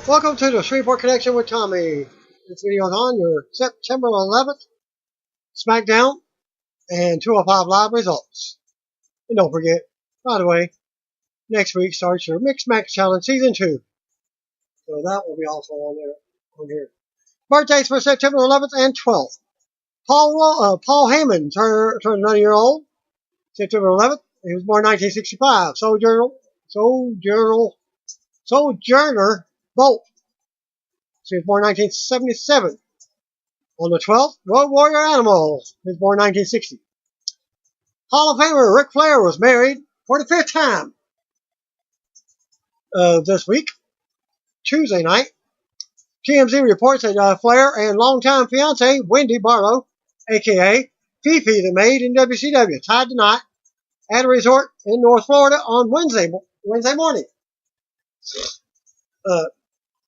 Welcome to the Shreveport Connection with Tommy. This video is on your September 11th SmackDown and 205 Live results. And don't forget, by the way, next week starts your Mixed Match Challenge Season 2. So that will be also on here. Birthdays for September 11th and 12th. Paul Heyman turned 90-year-old. September 11th. He was born in 1965. Sojourner Bolt. He was born in 1977. On the 12th, Road Warrior Animal. He was born in 1960. Hall of Famer Ric Flair was married for the 5th time this week, Tuesday night. TMZ reports that Flair and longtime fiancée Wendy Barlow, a.k.a. Fifi the Maid in WCW, tied the knot at a resort in North Florida on Wednesday morning.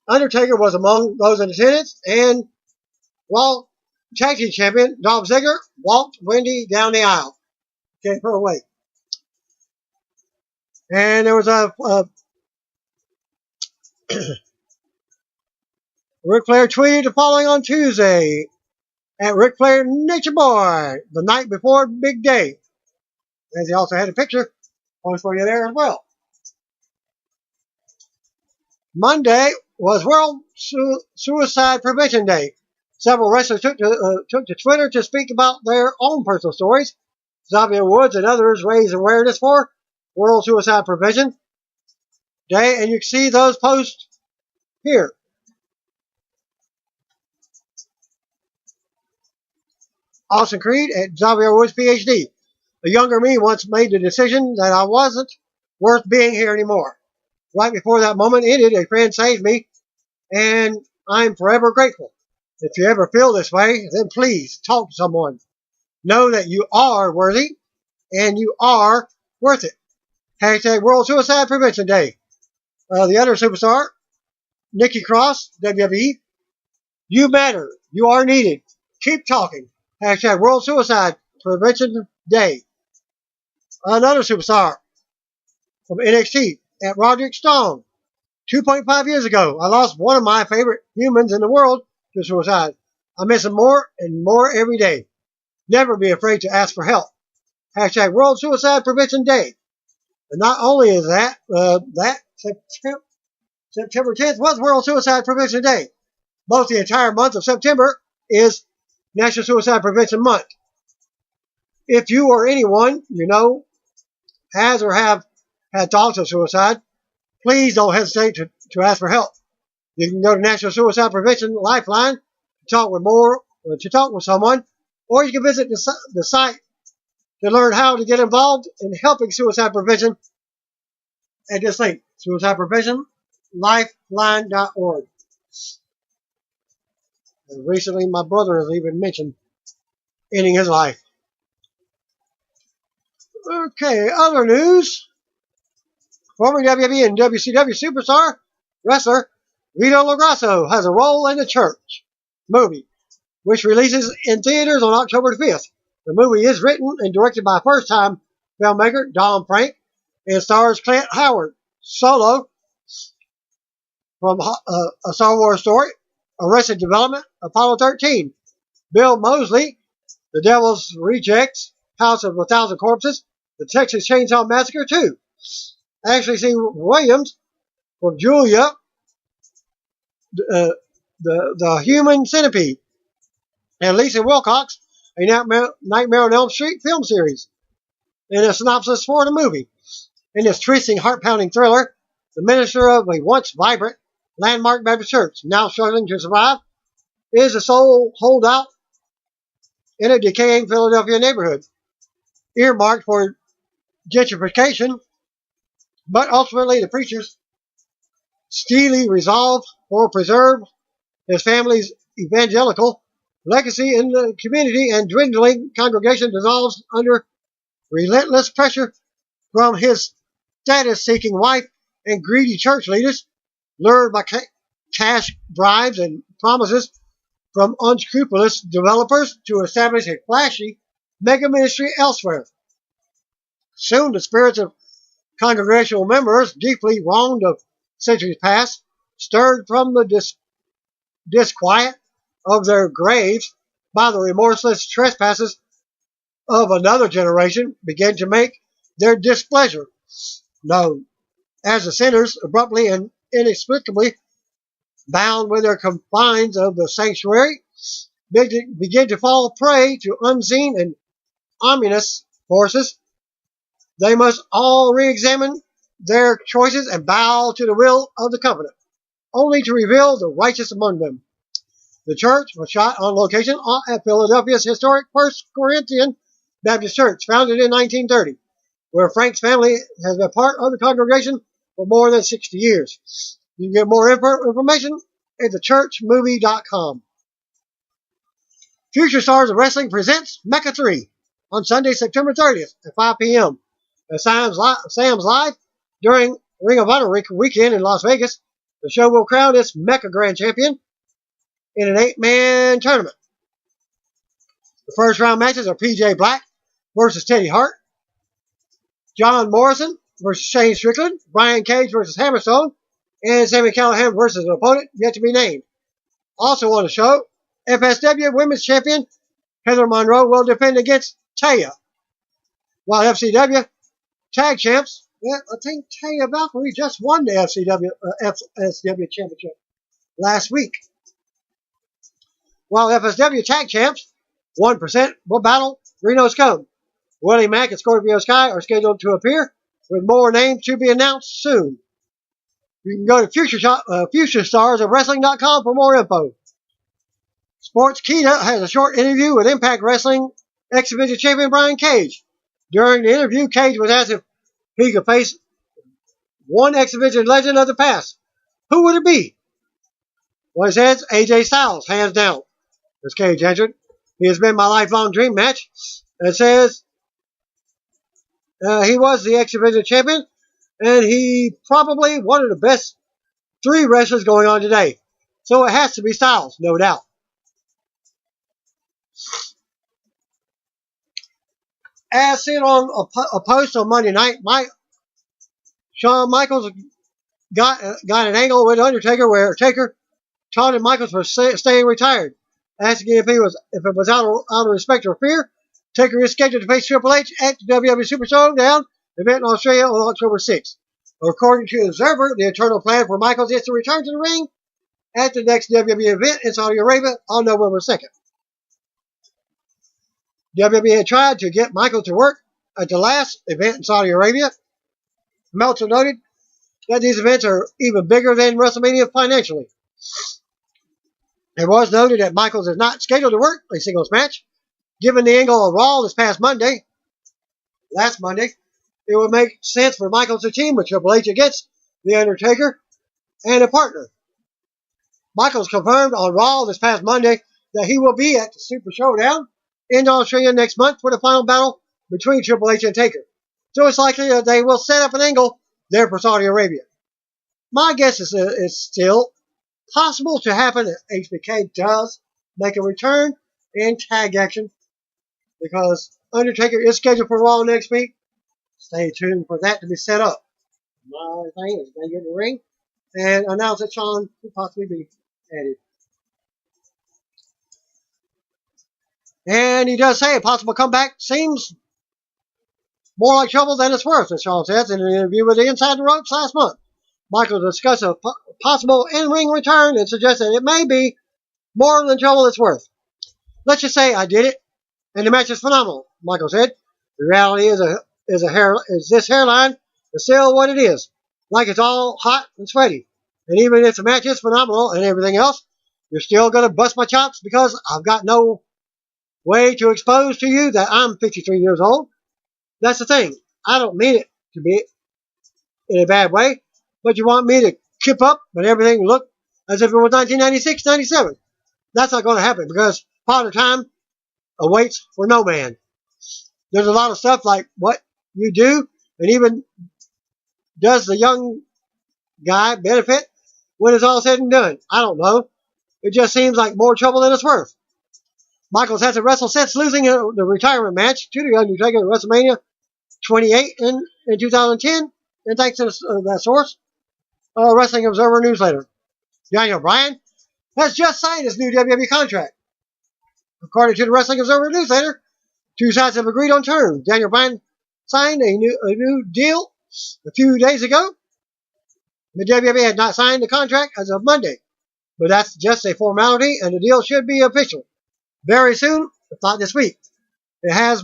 Undertaker was among those in attendance, and Raw Tag Team Champion Dolph Ziggler walked Wendy down the aisle, gave her away. And there was Ric Flair tweeted the following on Tuesday at Ric Flair Nature Boy the night before Big Day. As he also had a picture on for you there as well. Monday was World Suicide Prevention Day. Several wrestlers took to Twitter to speak about their own personal stories. Xavier Woods and others raised awareness for World Suicide Prevention Day, and you can see those posts here. Austin Creed at Xavier Woods, PhD. A younger me once made the decision that I wasn't worth being here anymore. Right before that moment ended, a friend saved me, and I'm forever grateful. If you ever feel this way, then please talk to someone. Know that you are worthy, and you are worth it. Hashtag World Suicide Prevention Day. The other superstar, Nikki Cross, WWE. You matter. You are needed. Keep talking. Hashtag World Suicide Prevention Day. Another superstar from NXT at Roderick Strong. 2.5 years ago, I lost one of my favorite humans in the world to suicide. I miss him more and more every day. Never be afraid to ask for help. Hashtag World Suicide Prevention Day. And not only is that September 10th was World Suicide Prevention Day. Both the entire month of September is National Suicide Prevention Month. If you or anyone you know has or have had thoughts of suicide, please don't hesitate to ask for help. You can go to National Suicide Prevention Lifeline to talk with someone, or you can visit the site to learn how to get involved in helping suicide prevention at this link, suicidepreventionlifeline.org. And recently, my brother has even mentioned ending his life. Okay, other news. Former WWE and WCW superstar wrestler Vito has a role in the Church movie, which releases in theaters on October 5th. The movie is written and directed by first-time filmmaker Don Frank and stars Clint Howard. Solo from A Star Wars Story, Arrested Development, Apollo 13. Bill Moseley, The Devil's Rejects, House of 1,000 Corpses, The Texas Chainsaw Massacre 2. Ashley C. Williams from Julia, the Human Centipede. And Lisa Wilcox, a Nightmare on Elm Street film series. And a synopsis for the movie. In this twisting, heart-pounding thriller, the minister of a once vibrant landmark Baptist church, now struggling to survive, is a sole holdout in a decaying Philadelphia neighborhood, earmarked for gentrification, but ultimately the preacher's steely resolve for preserve his family's evangelical legacy in the community and dwindling congregation dissolves under relentless pressure from his status-seeking wife and greedy church leaders, lured by cash bribes and promises from unscrupulous developers to establish a flashy mega ministry elsewhere. Soon the spirits of congregational members, deeply wronged of centuries past, stirred from the disquiet of their graves by the remorseless trespasses of another generation, began to make their displeasure known. As the sinners, abruptly and inexplicably bound with their confines of the sanctuary, begin to fall prey to unseen and ominous forces, they must all re-examine their choices and bow to the will of the covenant, only to reveal the righteous among them. The church was shot on location at Philadelphia's historic First Corinthian Baptist Church, founded in 1930, where Frank's family has been part of the congregation for more than 60 years. You can get more information at thechurchmovie.com. Future Stars of Wrestling presents Mecca 3 on Sunday, September 30th at 5 p.m. at Sam's Live during Ring of Honor weekend in Las Vegas. The show will crown its Mecca Grand Champion in an 8-man tournament. The first round matches are PJ Black versus Teddy Hart, John Morrison versus Shane Strickland, Brian Cage versus Hammerstone, and Sami Callihan versus an opponent yet to be named. Also on the show, FSW Women's Champion Heather Monroe will defend against Taya, while FCW Tag Champs, I think Taya Valkyrie just won the FSW Championship last week. While FSW Tag Champs 1% will battle Reno Scum. Willie Mack and Scorpio Sky are scheduled to appear, with more names to be announced soon. You can go to FutureStarsOfWrestling.com for more info. Sportskeeda has a short interview with Impact Wrestling X-Division Champion Brian Cage. During the interview, Cage was asked if he could face one X-Division legend of the past. Who would it be? Well, he says AJ Styles, hands down. As Cage answered, he has been my lifelong dream match, and says he was the X-Division champion, and he probably one of the best 3 wrestlers going on today. So it has to be Styles, no doubt. As seen on a post on Monday night, Shawn Michaels got an angle with Undertaker where Taker taunted Michaels for staying retired, asking if it was out of respect or fear. Taker is scheduled to face Triple H at the WWE Super Showdown event in Australia on October 6th. According to Observer, the internal plan for Michaels is to return to the ring at the next WWE event in Saudi Arabia on November 2nd. WWE had tried to get Michaels to work at the last event in Saudi Arabia. Meltzer noted that these events are even bigger than WrestleMania financially. It was noted that Michaels is not scheduled to work a singles match. Given the angle of Raw last Monday, it would make sense for Michaels to team with Triple H against The Undertaker and a partner. Michaels confirmed on Raw this past Monday that he will be at the Super Showdown in Australia next month for the final battle between Triple H and Taker. So it's likely that they will set up an angle there for Saudi Arabia. My guess is still possible to happen if HBK does make a return in tag action, because Undertaker is scheduled for Raw next week. Stay tuned for that to be set up. My thing is going to get in the ring and announce that Shawn could possibly be added. And he does say a possible comeback seems more like trouble than it's worth, as Shawn says in an interview with the Inside the Ropes last month. Michael discussed a possible in-ring return and suggested it may be more than trouble it's worth. Let's just say I did it, and the match is phenomenal, Michael said. The reality is this hairline is still what it is, like it's all hot and sweaty. And even if the match is phenomenal and everything else, you're still going to bust my chops because I've got no way to expose to you that I'm 53 years old. That's the thing. I don't mean it to be in a bad way, but you want me to kip up and everything look as if it was 1996, 97. That's not going to happen because Father Time awaits for no man. There's a lot of stuff like what you do, and even does the young guy benefit when it's all said and done? I don't know. It just seems like more trouble than it's worth. Michaels hasn't wrestled since losing the retirement match to The Undertaker at WrestleMania 28 in 2010, and thanks to that source, Wrestling Observer newsletter. Daniel Bryan has just signed his new WWE contract. According to the Wrestling Observer newsletter, two sides have agreed on terms. Daniel Bryan signed a new deal a few days ago. The WWE had not signed the contract as of Monday, but that's just a formality, and the deal should be official very soon, if not this week. It has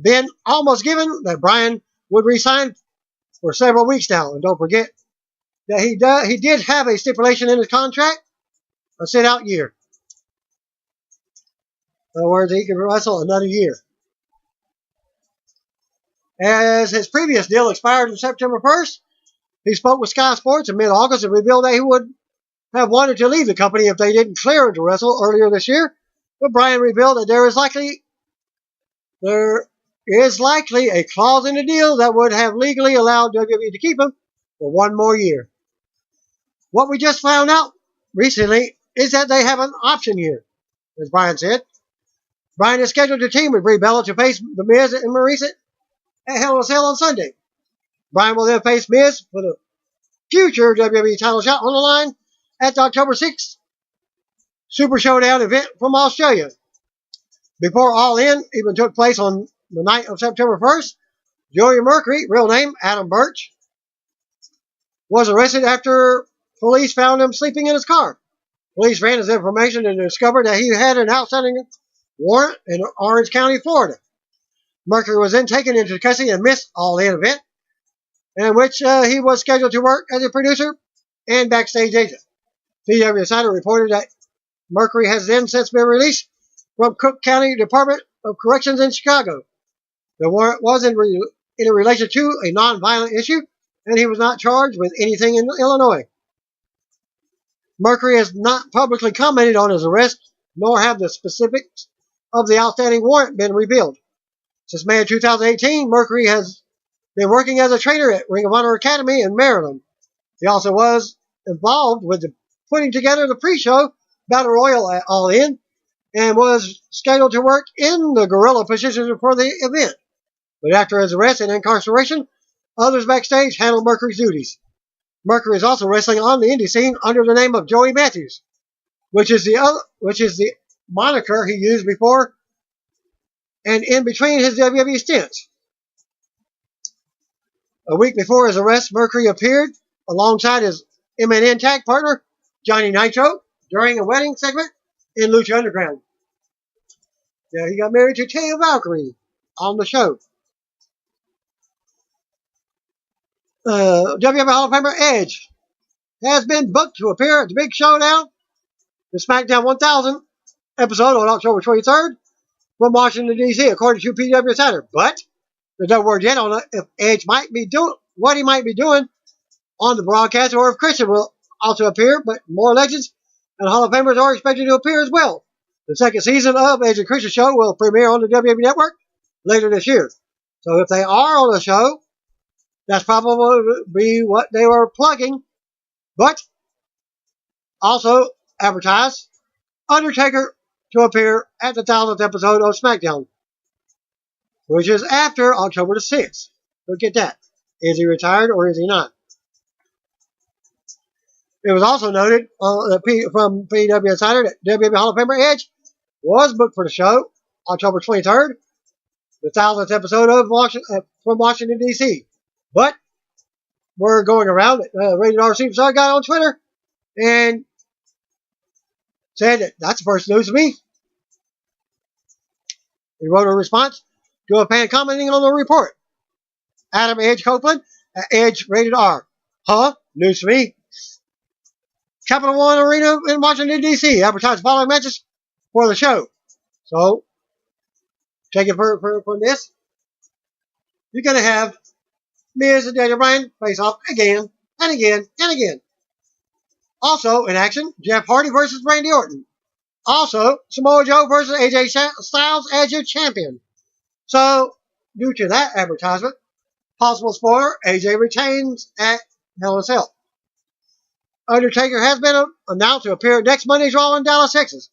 been almost given that Bryan would resign for several weeks now, and don't forget that he did have a stipulation in his contract, a sit-out year. In other words, he could wrestle another year. As his previous deal expired on September 1st, he spoke with Sky Sports in mid-August and revealed that he would have wanted to leave the company if they didn't clear him to wrestle earlier this year. But Bryan revealed that there is likely a clause in the deal that would have legally allowed WWE to keep him for one more year. What we just found out recently is that they have an option here, as Bryan said. Bryan is scheduled to team with Brie Bella to face The Miz and Maurice at Hell in a Cell on Sunday. Bryan will then face Miz for the future WWE title shot on the line at the October 6th Super Showdown event from Australia. Before All In even took place on the night of September 1st, Joey Mercury, real name Adam Birch, was arrested after police found him sleeping in his car. Police ran his information and discovered that he had an outstanding warrant in Orange County, Florida. Mercury was then taken into custody and missed All In event, in which he was scheduled to work as a producer and backstage agent. PW Insider reported that Mercury has then since been released from Cook County Department of Corrections in Chicago. The warrant was in relation to a non-violent issue, and he was not charged with anything in Illinois. Mercury has not publicly commented on his arrest, nor have the specifics of the outstanding warrant been revealed. Since May of 2018, Mercury has been working as a trainer at Ring of Honor Academy in Maryland. He also was involved with putting together the pre-show Battle Royal at All In, and was scheduled to work in the gorilla position for the event. But after his arrest and incarceration, others backstage handled Mercury's duties. Mercury is also wrestling on the indie scene under the name of Joey Matthews, which is the moniker he used before and in between his WWE stints. A week before his arrest, Mercury appeared alongside his MNN tag partner, Johnny Nitro, during a wedding segment in Lucha Underground. Yeah, he got married to Taya Valkyrie on the show. WWE Hall of Famer Edge has been booked to appear at the Big Showdown, the SmackDown 1000 episode on October 23rd from Washington, D.C., according to PW Insider. But there's no word yet on if Edge might be doing what he might be doing on the broadcast, or if Christian will also appear. But more legends and Hall of Famers are expected to appear as well. The second season of Edge and Christian Show will premiere on the WWE Network later this year. So if they are on the show, that's probably be what they were plugging. But also advertise Undertaker to appear at the 1000th episode of SmackDown, which is after October the 6th. Look at that. Is he retired or is he not? It was also noted from PW Insider that WWE Hall of Famer Edge was booked for the show October 23rd, the 1000th episode of from Washington, D.C. But we're going around it. Rated R Superstar guy on Twitter and said that that's the first news to me. He wrote a response to a fan commenting on the report. Adam Edge Copeland at Edge Rated R. Huh? News to me. Capital One Arena in Washington, D.C. advertised following matches for the show. So, take it from this. You're going to have Miz and Daniel Bryan face off again and again and again. Also in action, Jeff Hardy versus Randy Orton. Also, Samoa Joe versus AJ Styles as your champion. So, due to that advertisement, possible spoiler, AJ retains at Hell in a Cell. Undertaker has been announced to appear next Monday's Raw in Dallas, Texas.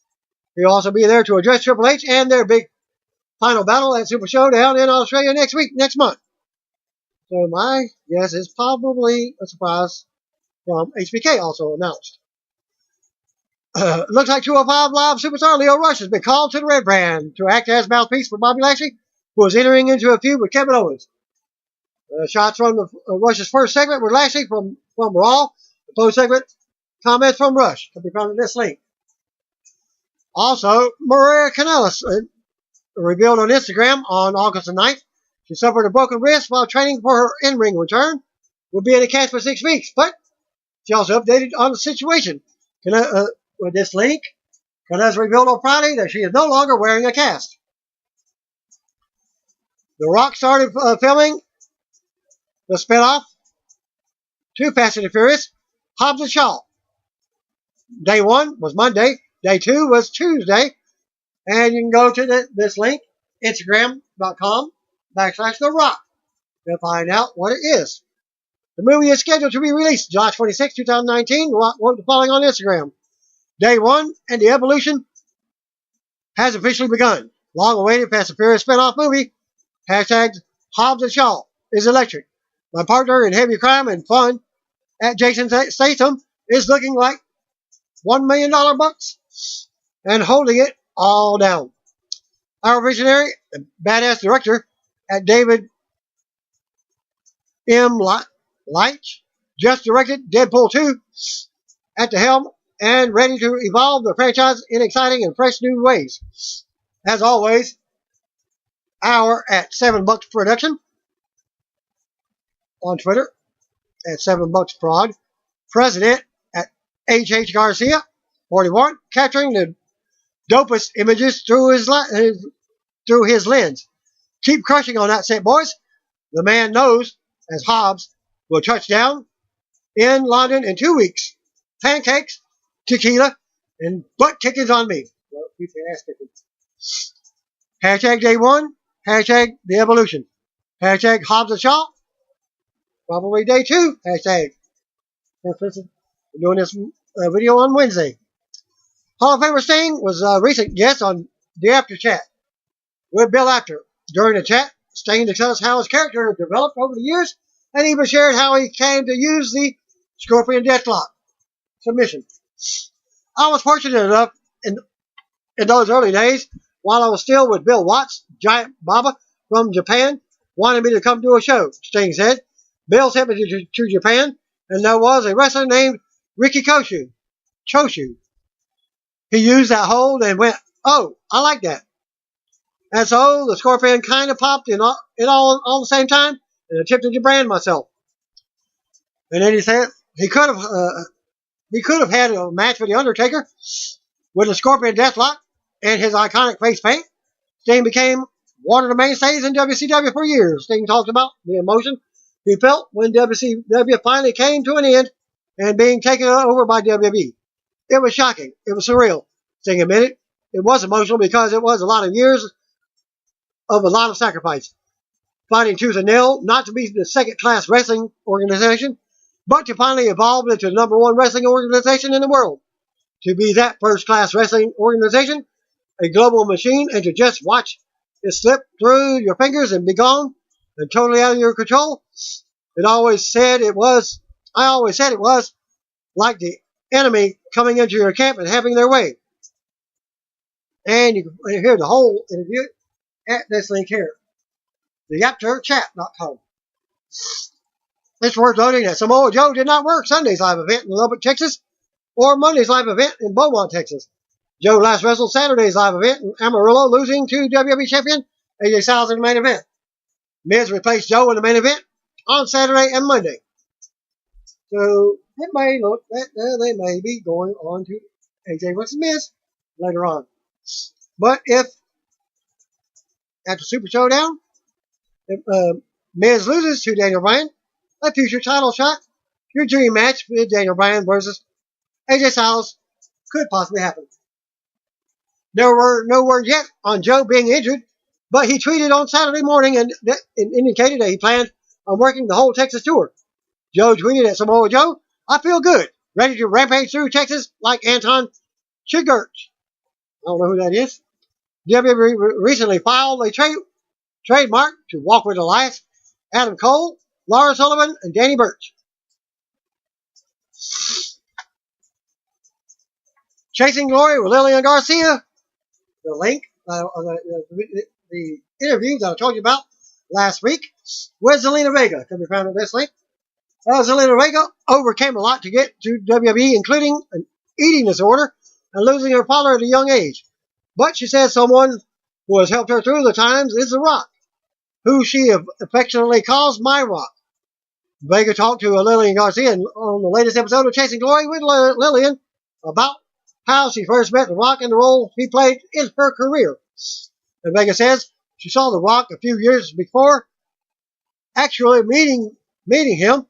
He'll also be there to address Triple H and their big final battle at Super Showdown in Australia next month. So my guess is probably a surprise from HBK also announced. Looks like 205 Live superstar Lio Rush has been called to the Red Brand to act as mouthpiece for Bobby Lashley, who is entering into a feud with Kevin Owens. Shots from Rush's first segment were Lashley from Raw. The post-segment comments from Rush can be found in this link. Also, Maria Kanellis revealed on Instagram on August the 9th she suffered a broken wrist while training for her in-ring return. Will be in a cast for 6 weeks, but she also updated on the situation. With this link, Kanellis revealed on Friday that she is no longer wearing a cast. The Rock started filming the spinoff to Fast and Furious, Hobbs and Shaw. Day 1 was Monday. Day 2 was Tuesday. And you can go to this link, Instagram.com/The Rock, to find out what it is. The movie is scheduled to be released July 26, 2019. The Rock wrote the following on Instagram. Day 1 and the evolution has officially begun. Long-awaited Fast and Furious spinoff movie, #Hobbs and Shaw, is electric. My partner in heavy crime and fun at Jason Statham is looking like $1 million bucks and holding it all down. Our visionary and badass director at David M. Leitch just directed Deadpool 2 at the helm and ready to evolve the franchise in exciting and fresh new ways. As always, our at 7 Bucks Production on Twitter at 7 Bucks Prod, President at HH Garcia 41, capturing the dopest images through his lens. Keep crushing on that set, boys. The man knows, as Hobbs will touch down in London in 2 weeks. Pancakes, tequila, and butt kickings on me. Well, keep your ass kicking. #Day 1, #The Evolution, #Hobbs and Shaw, probably Day 2, #. Listen, we're doing this video on Wednesday. Hall of Famer Sting was a recent guest on the After Chat with Bill Apter. During the chat, Sting discussed how his character developed over the years and even shared how he came to use the Scorpion Deathlock submission. I was fortunate enough in those early days, while I was still with Bill Watts, Giant Baba from Japan, wanted me to come do a show, Sting said. Bill sent me to Japan, and there was a wrestler named Ricky Choshu. He used that hold and went, oh, I like that. And so the Scorpion kind of popped in all the same time and attempted to brand myself. And then he said he could have had a match with The Undertaker with the Scorpion Deathlock and his iconic face paint. Sting became one of the mainstays in WCW for years. Sting talked about the emotion he felt when WCW finally came to an end and being taken over by WWE. It was shocking. It was surreal. Sting admitted it was emotional because it was a lot of years of a lot of sacrifice. Fighting tooth and nail not to be the second-class wrestling organization, but to finally evolve into the #1 wrestling organization in the world. To be that first-class wrestling organization, a global machine, and to just watch it slip through your fingers and be gone and totally out of your control. I always said it was like the enemy coming into your camp and having their way. And you can hear the whole interview at this link here, theyapterchat.com. It's worth noting that Samoa Joe did not work Sunday's live event in Lubbock, Texas, or Monday's live event in Beaumont, Texas. Joe last wrestled Saturday's live event in Amarillo, losing to WWE champion AJ Styles in the main event. Miz replaced Joe in the main event on Saturday and Monday. So it may look that they may be going on to AJ vs. Miz later on. But if after Super Showdown, if Miz loses to Daniel Bryan, a future title shot, your dream match with Daniel Bryan versus AJ Styles could possibly happen. There were no word yet on Joe being injured, but he tweeted on Saturday morning and indicated that he planned on working the whole Texas tour. Joe tweeted at Samoa Joe, I feel good, ready to rampage through Texas like Anton Chigurh. I don't know who that is. WWE recently filed a trademark to walk with Elias, Adam Cole, Laura Sullivan, and Danny Burch. Chasing Glory with Lilian Garcia. The link, the interview that I told you about last week with Zelina Vega can be found at this link. Zelina Vega overcame a lot to get to WWE, including an eating disorder and losing her father at a young age. But she says someone who has helped her through the times is The Rock, who she affectionately calls My Rock. Vega talked to Lilian Garcia on the latest episode of Chasing Glory with Lilian about how she first met The Rock and the role he played in her career. And Vega says she saw The Rock a few years before actually meeting him,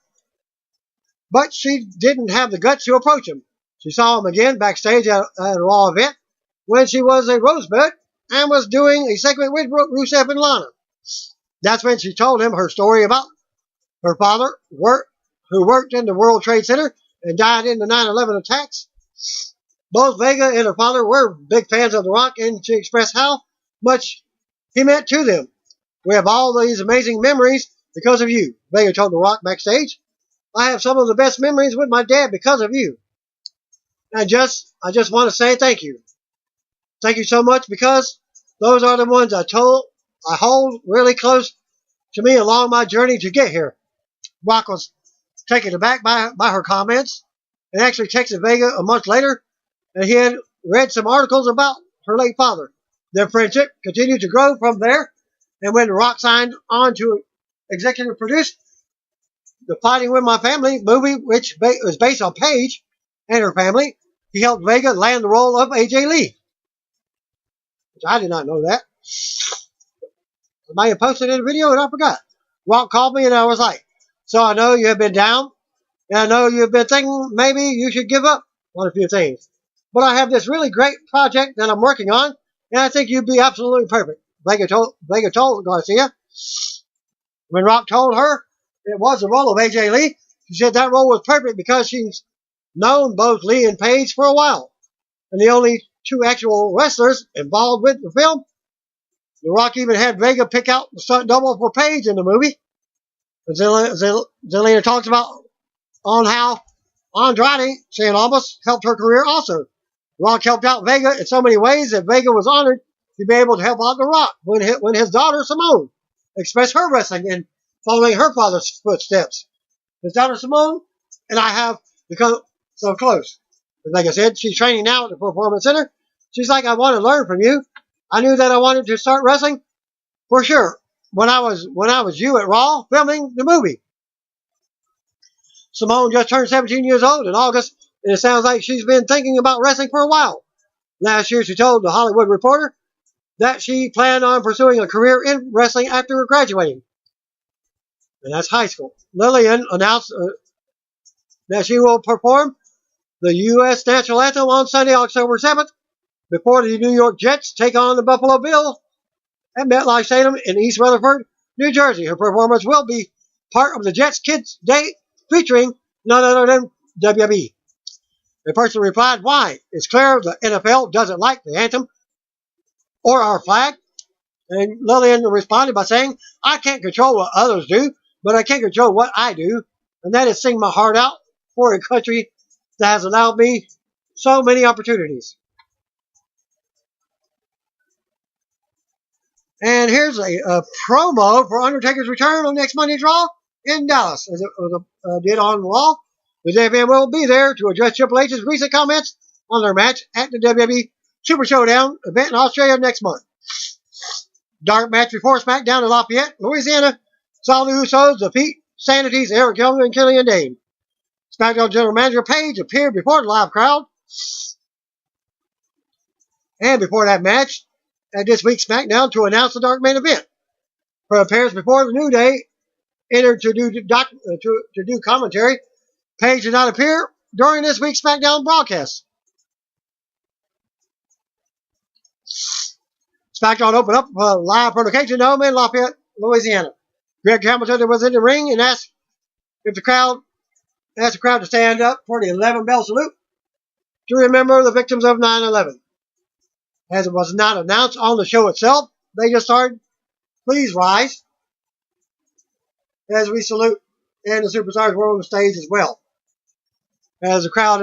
but she didn't have the guts to approach him. She saw him again backstage at a Raw event when she was a Rosebud and was doing a segment with Rusev and Lana. That's when she told him her story about her father, who worked in the World Trade Center and died in the 9/11 attacks. Both Vega and her father were big fans of The Rock, and she expressed how much he meant to them. We have all these amazing memories because of you, Vega told The Rock backstage. I have some of the best memories with my dad because of you. I just want to say thank you. Thank you so much, because those are the ones I hold really close to me along my journey to get here. Rock was taken aback by her comments and actually texted Vega a month later, and he had read some articles about her late father. Their friendship continued to grow from there, and when Rock signed on to executive produce the Fighting With My Family movie, which was based on Paige and her family, he helped Vega land the role of AJ Lee. Which I did not know that. I might have posted in a video and I forgot. Rock called me and I was like, so I know you have been down, and I know you've been thinking maybe you should give up on a few things. But I have this really great project that I'm working on, and I think you'd be absolutely perfect, Vega told Garcia. When Rock told her it was the role of AJ Lee, she said that role was perfect because she's known both Lee and Paige for a while, and the only two actual wrestlers involved with the film. The Rock even had Vega pick out the stunt double for Paige in the movie. Zelina talks about on how Andrade, saying almost, helped her career also. Rock helped out Vega in so many ways that Vega was honored to be able to help out The Rock when his daughter Simone expressed her wrestling and following her father's footsteps. His daughter Simone and I have become so close. And like I said, she's training now at the Performance Center. She's like, I want to learn from you. I knew that I wanted to start wrestling for sure when I was you at Raw filming the movie. Simone just turned 17 years old in August, and it sounds like she's been thinking about wrestling for a while. Last year, she told The Hollywood Reporter that she planned on pursuing a career in wrestling after graduating. And that's high school. Lilian announced that she will perform the U.S. National Anthem on Sunday, October 7th, before the New York Jets take on the Buffalo Bills at MetLife Stadium in East Rutherford, New Jersey. Her performance will be part of the Jets Kids Day featuring none other than WWE. A person replied, why? It's clear the NFL doesn't like the anthem or our flag. And Lilian responded by saying, I can't control what others do, but I can control what I do, and that is sing my heart out for a country that has allowed me so many opportunities. And here's a promo for Undertaker's return on next Monday's Raw in Dallas, as it did on Raw. The WWF will be there to address Triple H's recent comments on their match at the WWE Super Showdown event in Australia next month. Dark match before SmackDown in Lafayette, Louisiana, saw the Usos defeat Sanity's Eric Young and Killian Dane. SmackDown General Manager Paige appeared before the live crowd. And before that match, at this week's SmackDown to announce the Dark Main Event. Her appearance before the New Day entered to do commentary. Paige did not appear during this week's SmackDown broadcast. SmackDown opened up a live from the Cajun Dome in Lafayette, Louisiana. Greg Hamilton was in the ring and asked the crowd to stand up for the 11-bell salute to remember the victims of 9/11. As it was not announced on the show itself, they just started, please rise, as we salute, and the Superstars were on the stage as well. As the crowd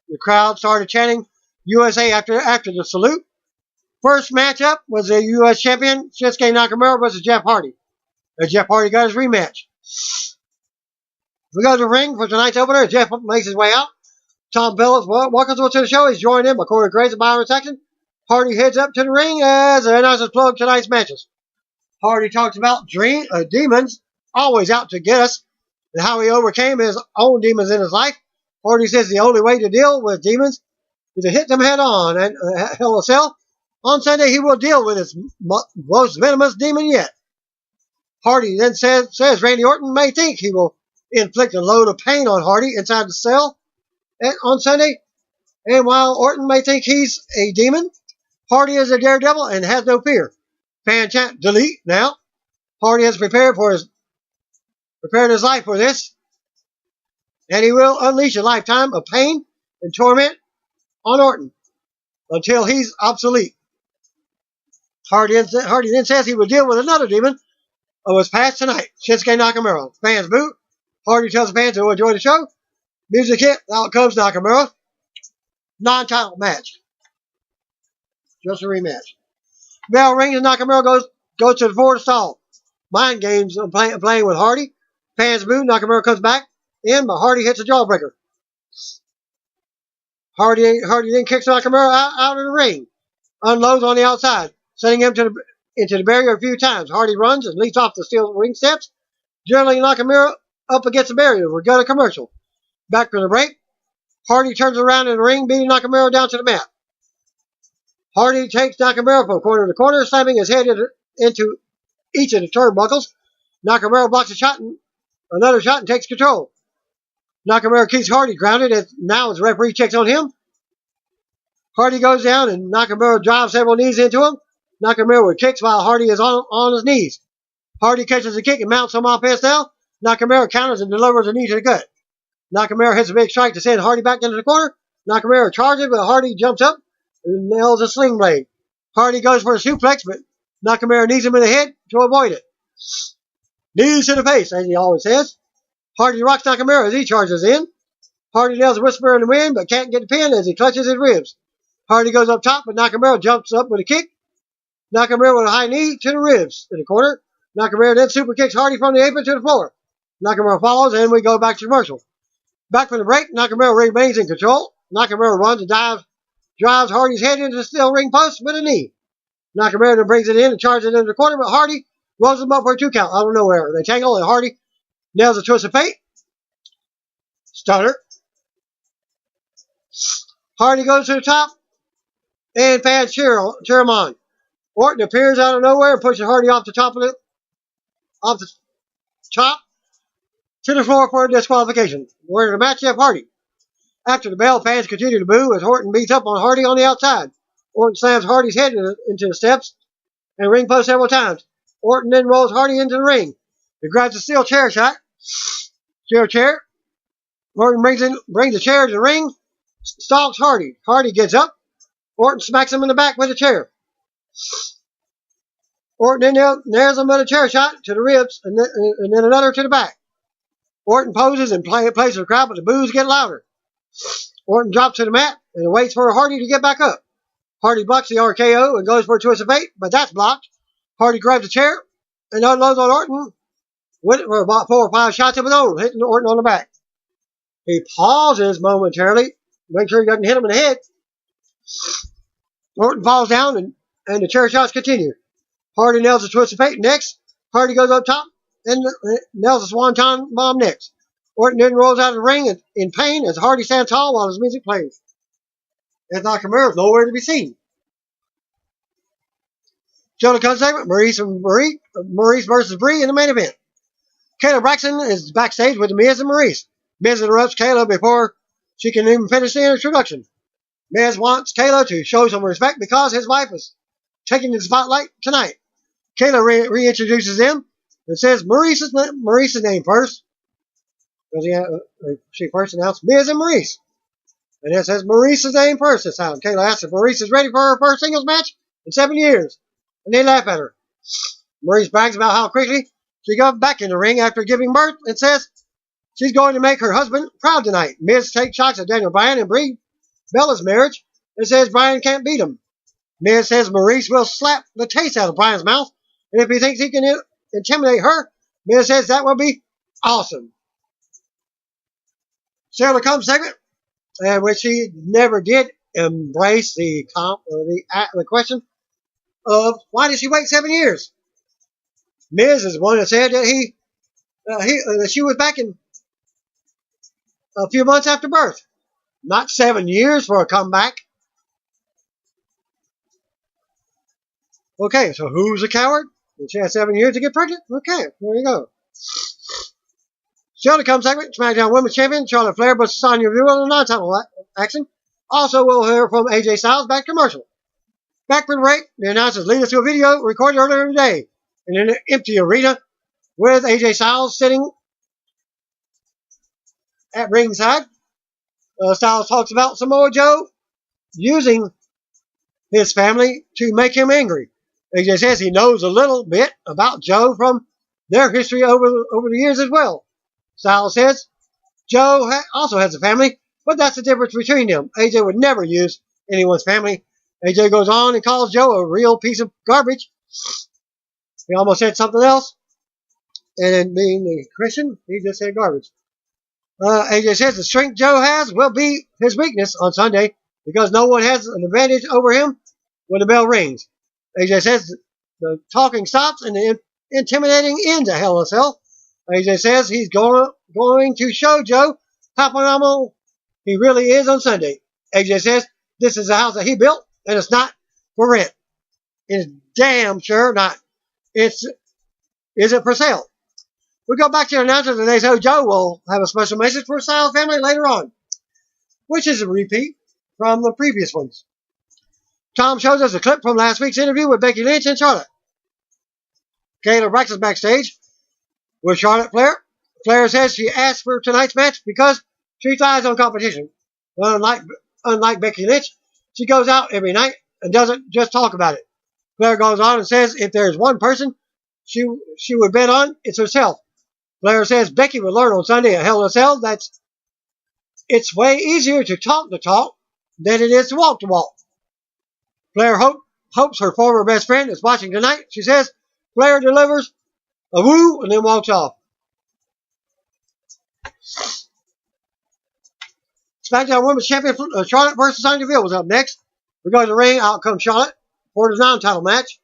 The crowd started chanting USA after the salute. First matchup was the U.S. champion Shinsuke Nakamura versus Jeff Hardy. And Jeff Hardy got his rematch. We go to the ring for tonight's opener. Jeff makes his way out. Tom Phillips welcomes to the show. He's joined in by Corey Graves and Byron Saxon. Hardy heads up to the ring as the announcers plug tonight's matches. Hardy talks about demons always out to get us and how he overcame his own demons in his life. Hardy says the only way to deal with demons is to hit them head on. And Hell in a Cell, on Sunday, he will deal with his most venomous demon yet. Hardy then says Randy Orton may think he will inflict a load of pain on Hardy inside the cell on Sunday. And while Orton may think he's a demon, Hardy is a daredevil and has no fear. Fan chant delete now. Hardy has prepared his life for this. And he will unleash a lifetime of pain and torment on Orton until he's obsolete. Hardy then says he will deal with another demon of his past tonight, Shinsuke Nakamura. Fans boo. Hardy tells the fans to enjoy the show. Music hit. Out comes Nakamura. Non-title match. Just a rematch. Bell rings and Nakamura goes to the floor to stall. Mind games playing with Hardy. Fans boo. Nakamura comes back in, but Hardy hits a jawbreaker. Hardy then kicks Nakamura out of the ring. Unloads on the outside, sending him into the barrier a few times. Hardy runs and leaps off the steel ring steps, drilling Nakamura up against the barrier. We got a commercial. Back from the break. Hardy turns around in the ring, beating Nakamura down to the mat. Hardy takes Nakamura from corner to corner, slamming his head into each of the turnbuckles. Nakamura blocks a shot and another shot and takes control. Nakamura keeps Hardy grounded as the referee checks on him. Hardy goes down and Nakamura drives several knees into him. Nakamura with kicks while Hardy is on his knees. Hardy catches a kick and mounts him off SL. Nakamura counters and delivers a knee to the gut. Nakamura hits a big strike to send Hardy back into the corner. Nakamura charges, but Hardy jumps up and nails a sling blade. Hardy goes for a suplex, but Nakamura knees him in the head to avoid it. Knees to the face, as he always says. Hardy rocks Nakamura as he charges in. Hardy nails a whisper in the wind, but can't get the pin as he clutches his ribs. Hardy goes up top, but Nakamura jumps up with a kick. Nakamura with a high knee to the ribs in the corner. Nakamura then super kicks Hardy from the apron to the floor. Nakamura follows, and we go back to commercial. Back from the break, Nakamura remains in control. Nakamura runs and drives Hardy's head into the steel ring post with a knee. Nakamura then brings it in and charges it into the corner, but Hardy rolls him up for a 2 count out of nowhere. They tangle, and Hardy nails a twist of fate. Stunner. Hardy goes to the top, and fans cheer him on. Orton appears out of nowhere and pushes Hardy off the top to the floor for a disqualification. We're in a match, Jeff Hardy. After the bell, fans continue to boo as Orton beats up on Hardy on the outside. Orton slams Hardy's head into the steps and ring post several times. Orton then rolls Hardy into the ring. He grabs a steel chair shot. Steel chair. Orton brings the chair to the ring. Stalks Hardy. Hardy gets up. Orton smacks him in the back with a chair. Orton then nails him with a chair shot to the ribs and then another to the back. Orton poses and plays to the crowd, but the boos get louder. Orton drops to the mat and waits for Hardy to get back up. Hardy blocks the RKO and goes for a twist of fate, but that's blocked. Hardy grabs a chair and unloads on Orton for about 4 or 5 shots of his own, hitting Orton on the back. He pauses momentarily, make sure he doesn't hit him in the head. Orton falls down and the chair shots continue. Hardy nails a twist of fate next. Hardy goes up top and nails a swanton bomb next. Orton then rolls out of the ring in pain as Hardy stands tall while his music plays. As Nakamura is nowhere to be seen. Show the cut segment, Maurice versus Bree in the main event. Kayla Braxton is backstage with Miz and Maurice. Miz interrupts Kayla before she can even finish the introduction. Miz wants Kayla to show some respect because his wife is taking the spotlight tonight. Kayla reintroduces them and says Maurice's name first. She first announced Miz and Maurice. And it says Maurice's name first this time. Kayla asks if Maurice is ready for her first singles match in 7 years. And they laugh at her. Maurice brags about how quickly she got back in the ring after giving birth and says she's going to make her husband proud tonight. Miz takes shots at Daniel Bryan and Bree Bella's marriage and says Brian can't beat him. Miz says Maurice will slap the taste out of Brian's mouth, and if he thinks he can intimidate her, Miz says that will be awesome. Sarah comes segment, in which she never did embrace the question of why did she wait 7 years. Miz is the one that said that she was back in a few months after birth, not 7 years for a comeback. Okay, so who's a coward? She had 7 years to get pregnant? Okay, there you go. Still to come segment, SmackDown Women's Champion Charlotte Flair versus Sonya Deville in a non-title action. Also, we'll hear from AJ Styles back commercial. Back for the break, the announcers lead us to a video recorded earlier today in an empty arena with AJ Styles sitting at ringside. Styles talks about Samoa Joe using his family to make him angry. AJ says he knows a little bit about Joe from their history over the years as well. Styles says Joe also has a family, but that's the difference between them. AJ would never use anyone's family. AJ goes on and calls Joe a real piece of garbage. He almost said something else. And then being a Christian, he just said garbage. AJ says the strength Joe has will be his weakness on Sunday because no one has an advantage over him when the bell rings. AJ says the talking stops and the intimidating ends at Hell in a Cell. AJ says he's going to show Joe how phenomenal he really is on Sunday. AJ says this is a house that he built and it's not for rent. It's damn sure not. Is it for sale? We go back to the announcers and they say Joe will have a special message for Styles family later on, which is a repeat from the previous ones. Tom shows us a clip from last week's interview with Becky Lynch and Charlotte. Kayla Brax is backstage with Charlotte Flair. Flair says she asked for tonight's match because she thrives on competition. Unlike Becky Lynch, she goes out every night and doesn't just talk about it. Flair goes on and says if there's one person she would bet on, it's herself. Flair says Becky will learn on Sunday at Hell in a Cell that it's way easier to talk the talk than it is to walk the walk. Flair hopes her former best friend is watching tonight. She says Flair delivers a woo and then walks off. SmackDown Women's Champion Charlotte versus Sonya Deville was up next. We go to the ring. Out comes Charlotte for the non-title match.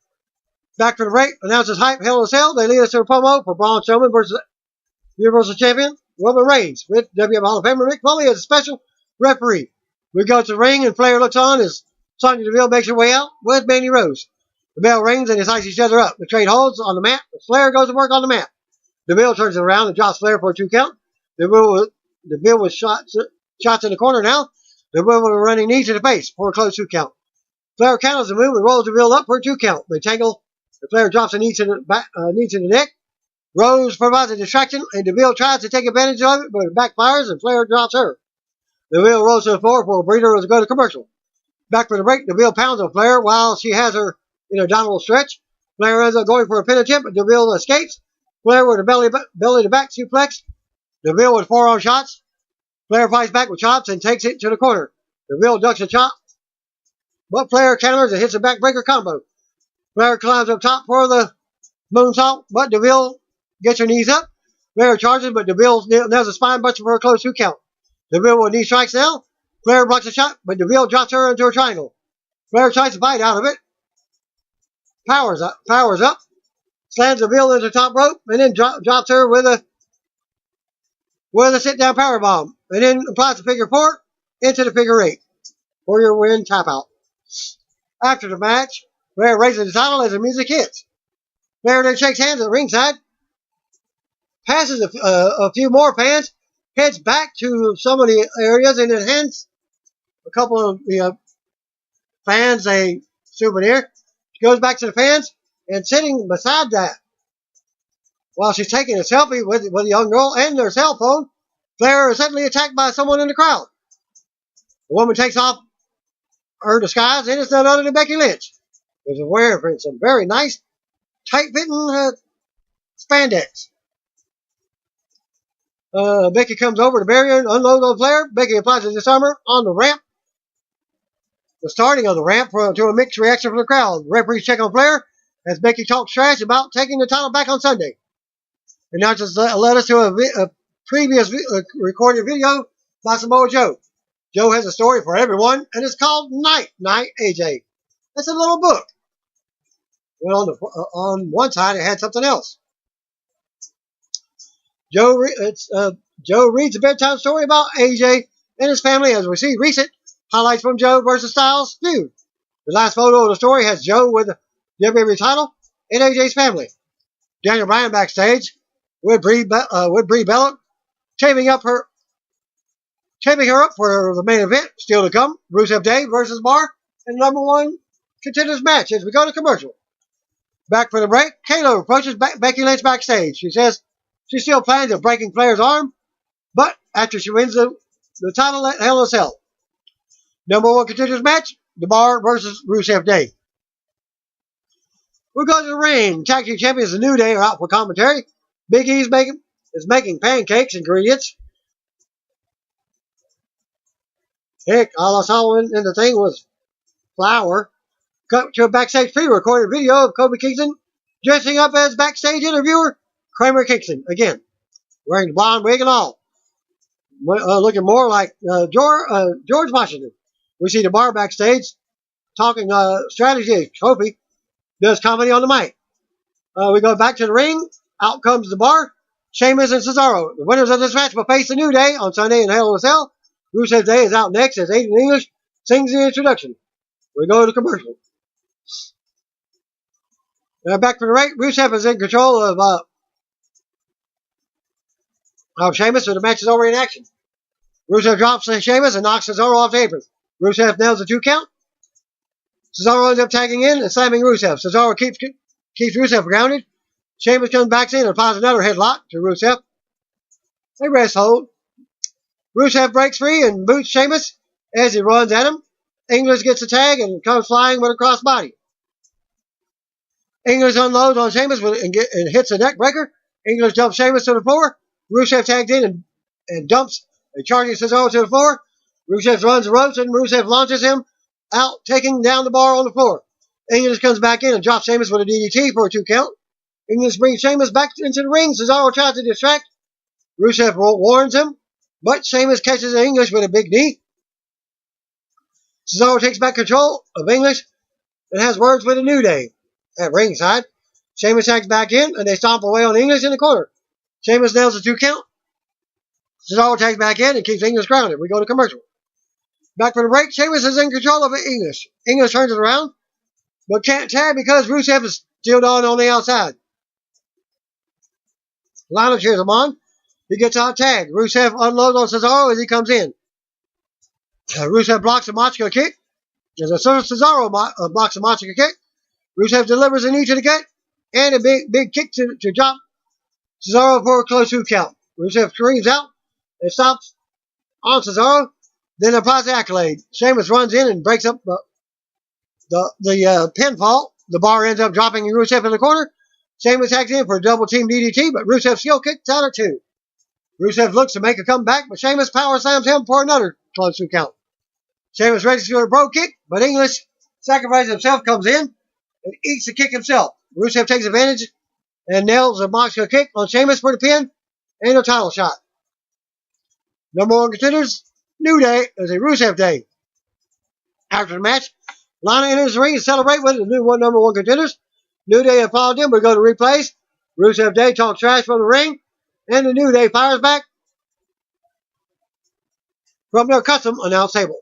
Back for the break. Announces hype Hell in a Cell. They lead us to a promo for Braun Strowman versus Universal Champion Roman Reigns with WM Hall of Famer Mick Foley as a special referee. We go to the ring and Flair looks on as Sonya Deville makes her way out with Mandy Rose. The bell rings and they size each other up. The trade holds on the mat. Flair goes to work on the mat. Deville turns it around and drops Flair for a 2 count. Deville with shots in the corner now. Deville with a running knee to the face for a close 2 count. Flair counters the move and rolls Deville up for a 2 count. They tangle. The Flair drops a knee to the neck. Rose provides a distraction and Deville tries to take advantage of it, but it backfires and Flair drops her. Deville rolls to the floor for a breather as they go to commercial. Back for the break, Deville pounds on Flair while she has her in a downward stretch. Flair ends up going for a pin attempt, but Deville escapes. Flair with a belly to back suplex. Deville with forearm shots. Flair fights back with chops and takes it to the corner. Deville ducks a chop, but Flair counters and hits a backbreaker combo. Flair climbs up top for the moonsault, but Deville gets her knees up. Flair charges, but Deville nails a spine buster for a close 2 count. Deville with knee strikes now. Flair blocks a shot, but Deville drops her into a triangle. Flair tries to bite out of it. Powers up. Slams Deville into the top rope, and then drops her with a sit-down powerbomb. And then applies the figure 4 into the figure 8 for your win tap out. After the match, Flair raises the title as the music hits. Flair then shakes hands at ringside, passes a few more fans, heads back to some of the areas, and then hands a couple of the fans a souvenir. She goes back to the fans, and sitting beside that, while she's taking a selfie with a young girl and their cell phone, Flair is suddenly attacked by someone in the crowd. The woman takes off her disguise, and it's none other than Becky Lynch. She's wearing some very nice, tight-fitting spandex. Becky comes over to barrier and unloads on Flair. Becky applies a disarmer on the ramp the starting of the ramp to a mixed reaction from the crowd. The referees check on Flair as Becky talks trash about taking the title back on Sunday. Announcers led us to a previous recorded video by Samoa Joe. Joe has a story for everyone, and it's called Night AJ. That's a little book. Well, on one side, it had something else. Joe reads a bedtime story about AJ and his family as we see recent highlights from Joe versus Styles feud. The last photo of the story has Joe with the WWE title and AJ's family. Daniel Bryan backstage with Brie Bella, taping her up for the main event. Still to come, Rusev Day versus Bar in the #1 contenders match as we go to commercial. Back for the break, Kayla approaches Becky Lynch backstage. She says she still plans on breaking Flair's arm, but after she wins the title at Hell in a Cell. #1 contenders match, The Bar versus Rusev Day. We go to the ring. Tag team champions, the New Day, are out for commentary. Big E's making pancakes ingredients. Heck, all I saw in the thing was flour. Cut to a backstage pre-recorded video of Kobe Kingston dressing up as backstage interviewer Kramer Kingston again, wearing the blonde wig and all, looking more like George Washington. We see the Bar backstage talking strategy. Kofi does comedy on the mic. We go back to the ring. Out comes the Bar, Sheamus and Cesaro. The winners of this match will face the New Day on Sunday in Hell in a Cell. Rusev Day is out next as Aiden English sings the introduction. We go to commercial. Back for the break. Rusev is in control of Sheamus, so the match is already in action. Rusev drops Sheamus and knocks Cesaro off the apron. Rusev nails the 2 count. Cesaro ends up tagging in and slamming Rusev. Cesaro keeps Rusev grounded. Sheamus comes back in and applies another headlock to Rusev. They rest hold. Rusev breaks free and boots Sheamus as he runs at him. English gets the tag and comes flying with a crossbody. English unloads on Sheamus and hits a neck breaker. English dumps Sheamus to the floor. Rusev tags in and dumps a charging Cesaro to the floor. Rusev runs the ropes and Rusev launches him out, taking down the Bar on the floor. English comes back in and drops Sheamus with a DDT for a 2 count. English brings Sheamus back into the ring. Cesaro tries to distract. Rusev warns him, but Sheamus catches English with a big knee. Cesaro takes back control of English and has words with the New Day at ringside. Sheamus tags back in and they stomp away on English in the corner. Sheamus nails the 2 count. Cesaro tags back in and keeps English grounded. We go to commercial. Back for the break. Sheamus is in control of English. English turns it around, but can't tag because Rusev is still on the outside. Lana cheers him on. He gets out tagged. Rusev unloads on Cesaro as he comes in. Rusev blocks a Machka kick. As soon as Cesaro blocks a Machka kick, Rusev delivers a knee to the gut and a big kick to drop Cesaro for a close 2 count. Rusev screams out and stops on Cesaro, then applies the accolade. Sheamus runs in and breaks up the pinfall. The Bar ends up dropping Rusev in the corner. Sheamus tags in for a double team DDT, but Rusev skill kicks out at 2. Rusev looks to make a comeback, but Sheamus power slams him for another close 2 count. Sheamus registers for a bro kick, but English sacrifices himself, comes in, and eats the kick himself. Rusev takes advantage and nails a Moxley kick on Sheamus for the pin and a title shot. #1 contenders, New Day is a Rusev Day. After the match, Lana enters the ring to celebrate with the new #1 contenders. New Day applaud them. We go to replays. Rusev Day talks trash from the ring, and the New Day fires back from their custom announce table.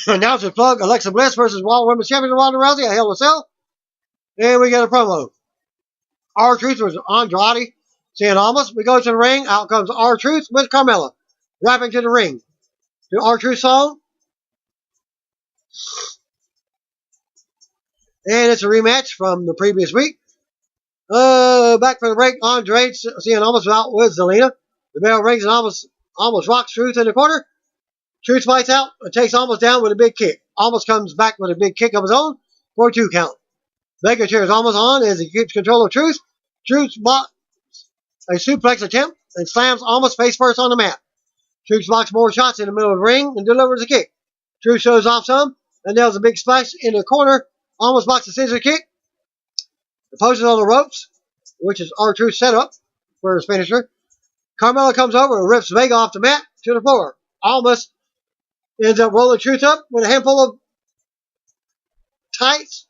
Announcers plug Alexa Bliss versus Raw Women's Champion Ronda Rousey at Hell in a Cell. And we get a promo. R-Truth was Andrade Cien Almas. We go to the ring. Out comes R-Truth with Carmella. Rapping to the ring. The R-Truth song. And it's a rematch from the previous week. Back for the break. Andrade Cien Almas out with Zelina. The bell rings and almost rocks Truth in the corner. Truth fights out and takes Almas down with a big kick. Almas comes back with a big kick of his own for a 2 count. Baker cheers Almas on as he keeps control of Truth. Truth blocks a suplex attempt and slams Almas face first on the mat. Truth blocks more shots in the middle of the ring and delivers a kick. Truth shows off some and nails a big splash in the corner. Almost blocks the scissor kick. The post is on the ropes, which is R-Truth's setup for his finisher. Carmella comes over and rips Vega off the mat to the floor. Almost ends up rolling Truth up with a handful of tights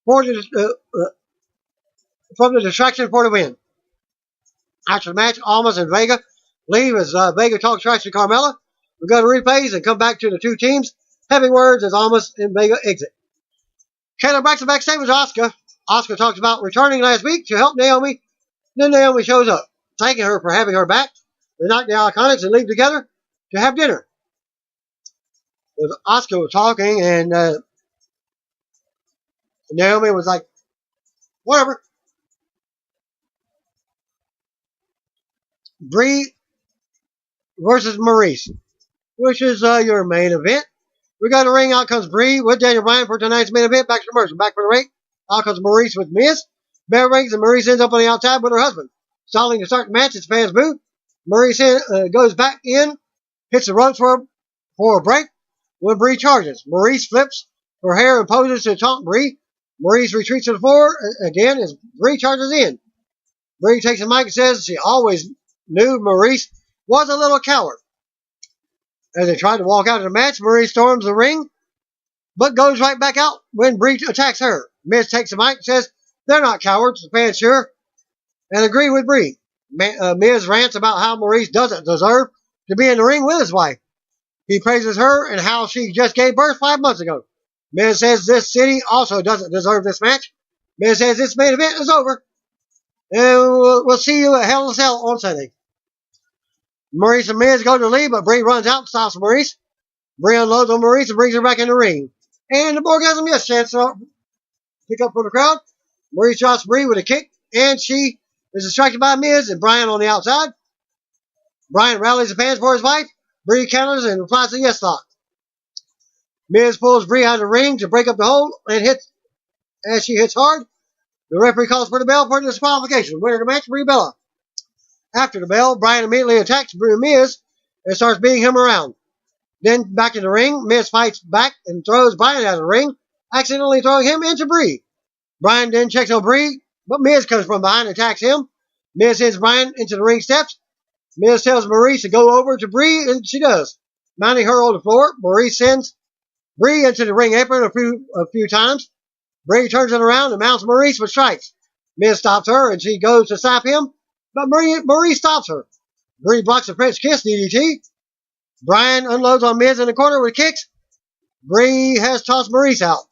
for from the distraction for the win. After the match, Almas and Vega leave as Vega talks trash to Carmella. We go to replays and come back to the two teams having words as Almas and Vega exit. Kayla breaks the backstage with Asuka. Asuka talks about returning last week to help Naomi. Then Naomi shows up, thanking her for having her back. They knock the Iconics and leave together to have dinner. With Asuka was talking, and Naomi was like, whatever. Brie versus Maurice, which is your main event. We got a ring. Out comes Brie with Daniel Bryan for tonight's main event. Back to commercial. Back for the ring. Out comes Maurice with Miz. Bell rings and Maurice ends up on the outside with her husband. Stalling to start the match. It's fans boo. Maurice goes back in, hits the ropes for a break when Brie charges. Maurice flips her hair and poses to taunt Brie. Maurice retreats to the floor again as Brie charges in. Brie takes the mic and says she always knew Maurice was a little coward. As they try to walk out of the match, Maurice storms the ring, but goes right back out when Brie attacks her. Miz takes the mic and says they're not cowards, the fans sure, and agree with Brie. Miz rants about how Maurice doesn't deserve to be in the ring with his wife. He praises her and how she just gave birth 5 months ago. Miz says this city also doesn't deserve this match. Miz says this main event is over, and we'll see you at Hell in a Cell on Sunday. Maurice and Miz go to leave, but Brie runs out and stops Maurice. Brie unloads on Maurice and brings her back in the ring. And the Orgasm Yes chance to pick up for the crowd. Maurice drops Brie with a kick, and she is distracted by Miz and Bryan on the outside. Bryan rallies the fans for his wife. Brie counters and replies to the yes lock. Miz pulls Brie out of the ring to break up the hold and hits as she hits hard. The referee calls for the bell for disqualification. Winner of the match, Brie Bella. After the bell, Bryan immediately attacks Miz and starts beating him around. Then back in the ring, Miz fights back and throws Bryan out of the ring, accidentally throwing him into Brie. Bryan then checks on Brie, but Miz comes from behind and attacks him. Miz hits Bryan into the ring steps. Miz tells Maurice to go over to Brie, and she does. Mounting her on the floor, Maurice sends Brie into the ring apron a few times. Brie turns it around and mounts Maurice with strikes. Miz stops her, and she goes to stop him, but Maurice stops her. Brie blocks the French kiss DDT. Bryan unloads on Miz in the corner with kicks. Brie has tossed Maurice out.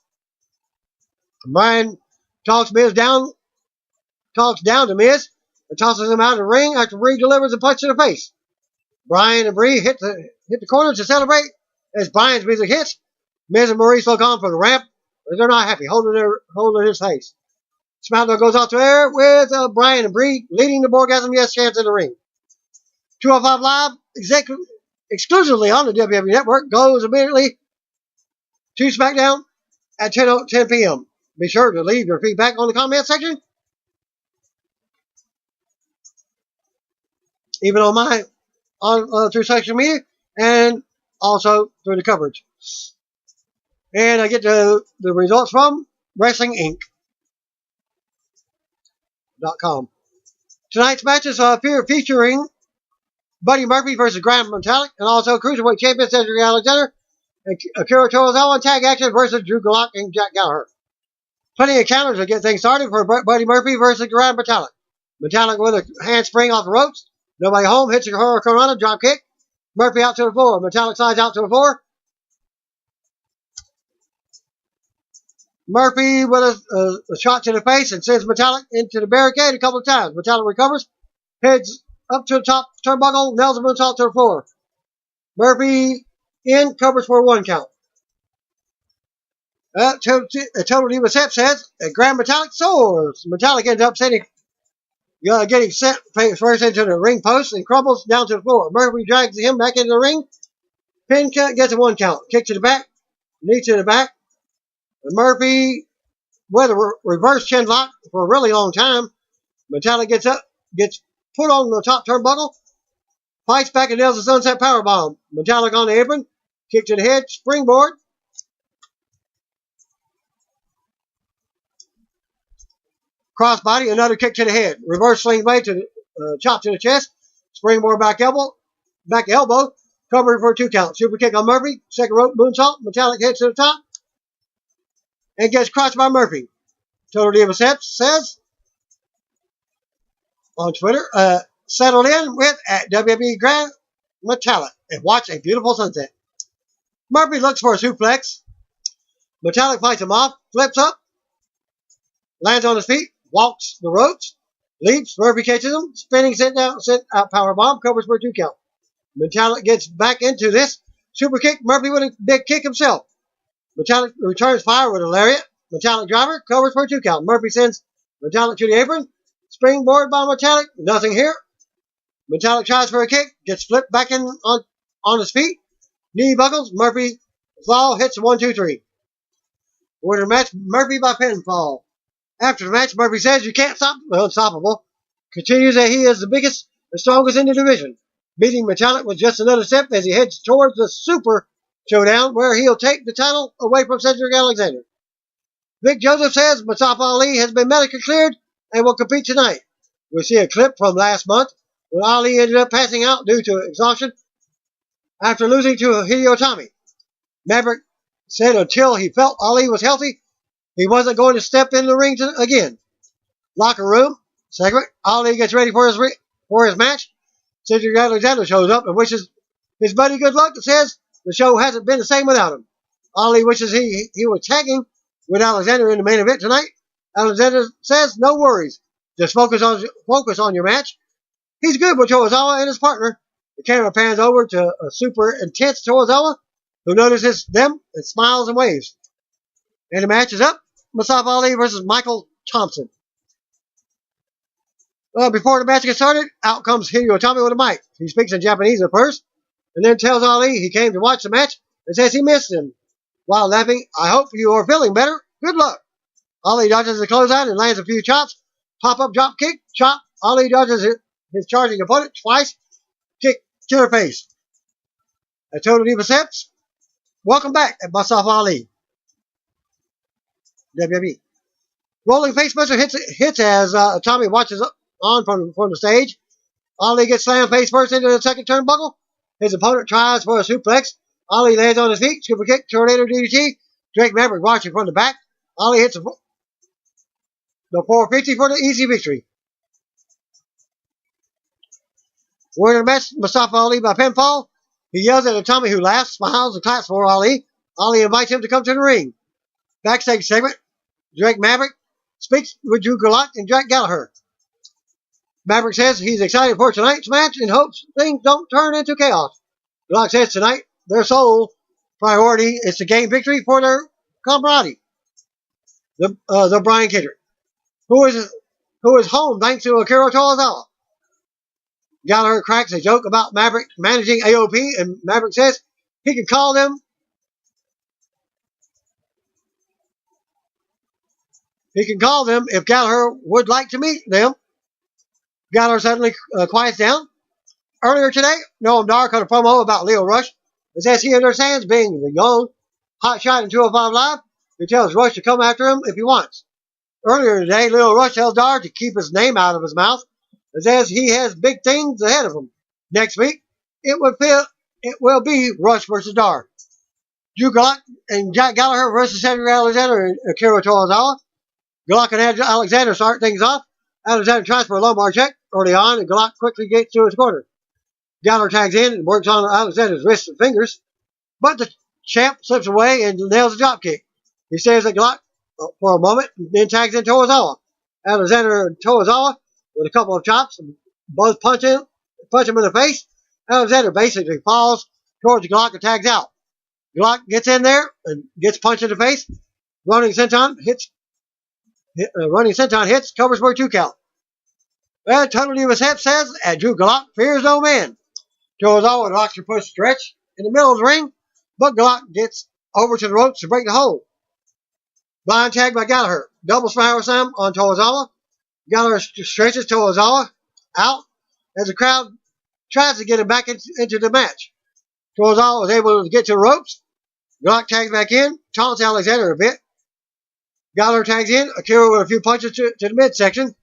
Bryan talks down to Miz and tosses him out of the ring after Brie delivers a punch to the face. Bryan and Brie hit the corner to celebrate as Bryan's music hits. Miz and Maurice look on from the ramp, but they're not happy, holding his face. SmackDown goes off to air with Bryan and Brie leading the Orgasm Yes chance in the ring. 205 Live, exclusively on the WWE Network, goes immediately to SmackDown at 10 p.m. Be sure to leave your feedback on the comment section. Even on through social media and also through the coverage. And I get the results from WrestlingInc.com. Tonight's matches featuring Buddy Murphy versus Grand Metalik, and also Cruiserweight Champion Cedric Alexander and Akira Tozawa in tag action versus Drew Gulak and Jack Gallagher. Plenty of counters to get things started for Buddy Murphy versus Grand Metalik. Metalik with a handspring off the ropes. Nobody home, hits a Hurricanrana, drop kick. Murphy out to the floor. Metalik slides out to the floor. Murphy with a shot to the face and sends Metalik into the barricade a couple of times. Metalik recovers, heads up to the top turnbuckle, nails the moonsault to the floor. Murphy in, covers for a 1 count. Total Diva Set says Grand Metalik soars. Metalik ends up getting sent first into the ring post and crumbles down to the floor. Murphy drags him back into the ring. Pin gets a 1 count. Kick to the back. Knee to the back. And Murphy with a reverse chin lock for a really long time. Metalik gets put on the top turnbuckle. Fights back and nails the sunset powerbomb. Metalik on the apron. Kick to the head, springboard. Crossbody, another kick to the head. Reverse sling blade to the chop to the chest. Springboard back elbow. Covering for a 2 count. Super kick on Murphy. Second rope moonsault. Metallic head to the top. And gets crushed by Murphy. Total Diva says on Twitter, settled in with at WWE Grand Metallic and watch a beautiful sunset. Murphy looks for a suplex. Metallic fights him off. Flips up. Lands on his feet. Walks the ropes. Leaps. Murphy catches him. Spinning sit out power bomb. Covers for a 2 count. Metallic gets back into this. Super kick. Murphy with a big kick himself. Metallic returns fire with a lariat. Metallic driver. Covers for a 2 count. Murphy sends Metallic to the apron. Springboard by Metallic. Nothing here. Metallic tries for a kick. Gets flipped back in on his feet. Knee buckles. Murphy fall. Hits 1, 2, 3. Winner match. Murphy by pinfall. After the match, Murphy says you can't stop the unstoppable. Continues that he is the biggest and strongest in the division. Beating Metallic with just another step as he heads towards the Super Showdown, where he'll take the title away from Cedric Alexander. Vic Joseph says Mustafa Ali has been medically cleared and will compete tonight. We see a clip from last month when Ali ended up passing out due to exhaustion after losing to Hideo Itami. Maverick said until he felt Ali was healthy, he wasn't going to step in the ring again. Locker room segment. Ali gets ready for his match. Cedric Alexander shows up and wishes his buddy good luck and says the show hasn't been the same without him. Ali wishes he was tagging with Alexander in the main event tonight. Alexander says no worries. Just focus on your match. He's good with Tozawa and his partner. The camera pans over to a super intense Tozawa who notices them and smiles and waves. And the match is up. Mustafa Ali versus Michael Thompson. Before the match gets started, out comes Hideo Itami with a mic. He speaks in Japanese at first, and then tells Ali he came to watch the match and says he missed him. While laughing, I hope you are feeling better. Good luck. Ali dodges the clothesline and lands a few chops. Pop-up drop kick, chop. Ali dodges his charging opponent twice. Kick to her face. A Total Diva steps. Welcome back at Mustafa Ali. WWE. Rolling facebuster hits as Tommy watches on from the stage. Ali gets slammed face first into the second turnbuckle. His opponent tries for a suplex. Ali lands on his feet. Super kick, tornado DDT. Drake Maverick watching from the back. Ali hits the 450 for the easy victory. Winner match, Mustafa Ali by pinfall. He yells at Tommy, who laughs, smiles, and claps for Ali. Ali invites him to come to the ring. Backstage segment. Drake Maverick speaks with Drew Gulak and Jack Gallagher. Maverick says he's excited for tonight's match and hopes things don't turn into chaos. Gulak says tonight their sole priority is to gain victory for their camaraderie. The Brian Kendrick, who is home thanks to Akira Tozawa. Gallagher cracks a joke about Maverick managing AOP, and Maverick says he can call them. He can call them if Gallagher would like to meet them. Gallagher suddenly quiets down. Earlier today, Noam Dar cut a promo about Leo Rush and says he understands being the young hotshot in 205 Live. He tells Rush to come after him if he wants. Earlier today, Leo Rush tells Dar to keep his name out of his mouth and says he has big things ahead of him. Next week, it will be Rush versus Dar. Drew Gulak and Jack Gallagher versus Cedric Alexander and Akira Tozawa. Gulak and Alexander start things off. Alexander tries for a lumbar check early on, and Gulak quickly gets to his corner. Gallagher tags in and works on Alexander's wrists and fingers, but the champ slips away and nails a drop kick. He stares at Gulak for a moment, and then tags in Tozawa. Alexander and Tozawa with a couple of chops, and both punch him in the face. Alexander basically falls towards Gulak and tags out. Gulak gets in there and gets punched in the face. Running senton hits, covers for a 2 count. Well, Total Diva says, and Drew Gulak fears no man. Tozawa and octopus stretch in the middle of the ring, but Gulak gets over to the ropes to break the hold. Blind tag by Gallagher. Double power slam on Tozawa. Gallagher stretches Tozawa out as the crowd tries to get him back into the match. Torzal was able to get to the ropes. Gulak tags back in, taunts Alexander a bit. Gallagher tags in, Akira with a few punches to the midsection.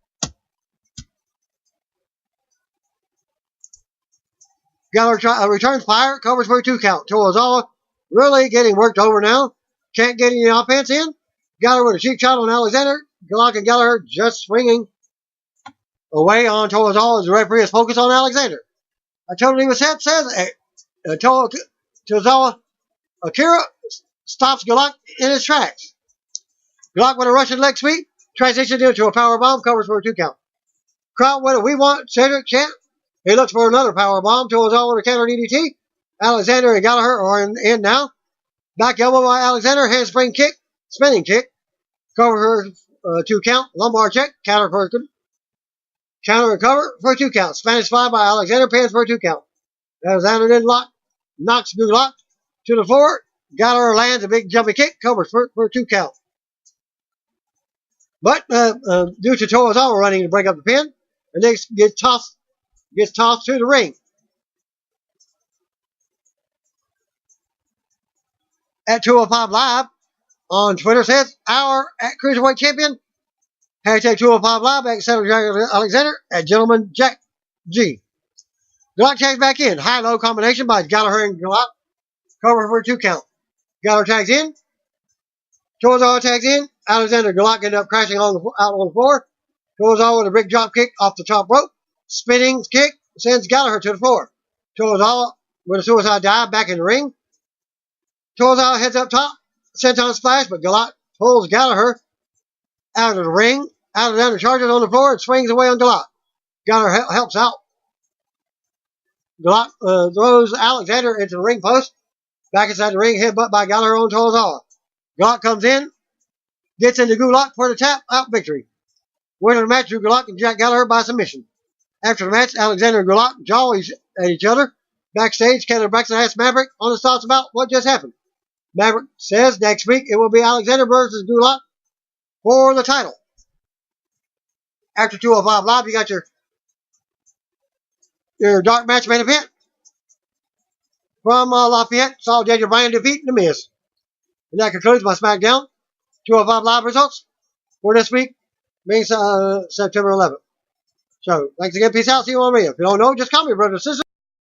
Gallagher returns fire, covers for a 2 count. Torzal really getting worked over now. Can't get any offense in. Gallagher with a cheap shot on Alexander. Gulak and Gallagher just swinging away on Torzal as the referee is focused on Alexander. I totally was says Torzal Akira stops Gulak in his tracks. Gulak with a Russian leg sweep, transitions into a power bomb, covers for a 2 count. Crowd with a "We Want Cedric" chant. He looks for another power bomb. Torzal with a counter DDT. Alexander and Gallagher are in now. Back elbow by Alexander, handspring kick, spinning kick, cover for a 2 count. Lumbar check, counter and cover for a 2 count. Spanish fly by Alexander, pins for a 2 count. Alexander then knocks Gulak to the floor. Gallagher lands a big jumping kick, covers for a 2 count. But due to Torzal running to break up the pin, the next gets tossed to the ring. At 205 Live on Twitter says, our at Cruiserweight Champion, hashtag 205 Live, at Cedric Alexander, at Gentleman Jack G. Gulak tags back in. High-low combination by Gallagher and Gulak. Cover for a 2 count. Gallagher tags in. Torzal tags in. Alexander and Gulak end up crashing out on the floor. Torzal with a big drop kick off the top rope. Spinning kick sends Gallagher to the floor. Torzal with a suicide dive back in the ring. Torzal heads up top. Senton splash, but Gulak pulls Gallagher out of the ring. Alexander charges on the floor and swings away on Gulak. Gallagher helps out. Gulak throws Alexander into the ring post. Back inside the ring, headbutt by Gallagher on Torzal. Gulak comes in, gets into Gulak for the tap out victory. Winner of the match, Drew Gulak and Jack Gallagher by submission. After the match, Alexander and Gulak jaw at each other. Backstage, Kendall Braxton asks Maverick on his thoughts about what just happened. Maverick says next week it will be Alexander versus Gulak for the title. After 205 Live, you got your dark match main event. From Lafayette, saw Daniel Bryan defeat The Miz. And that concludes my SmackDown 205 Live results for this week, being September 11th. So, thanks again. Peace out. See you on me. If you don't know, just call me, brother, sister.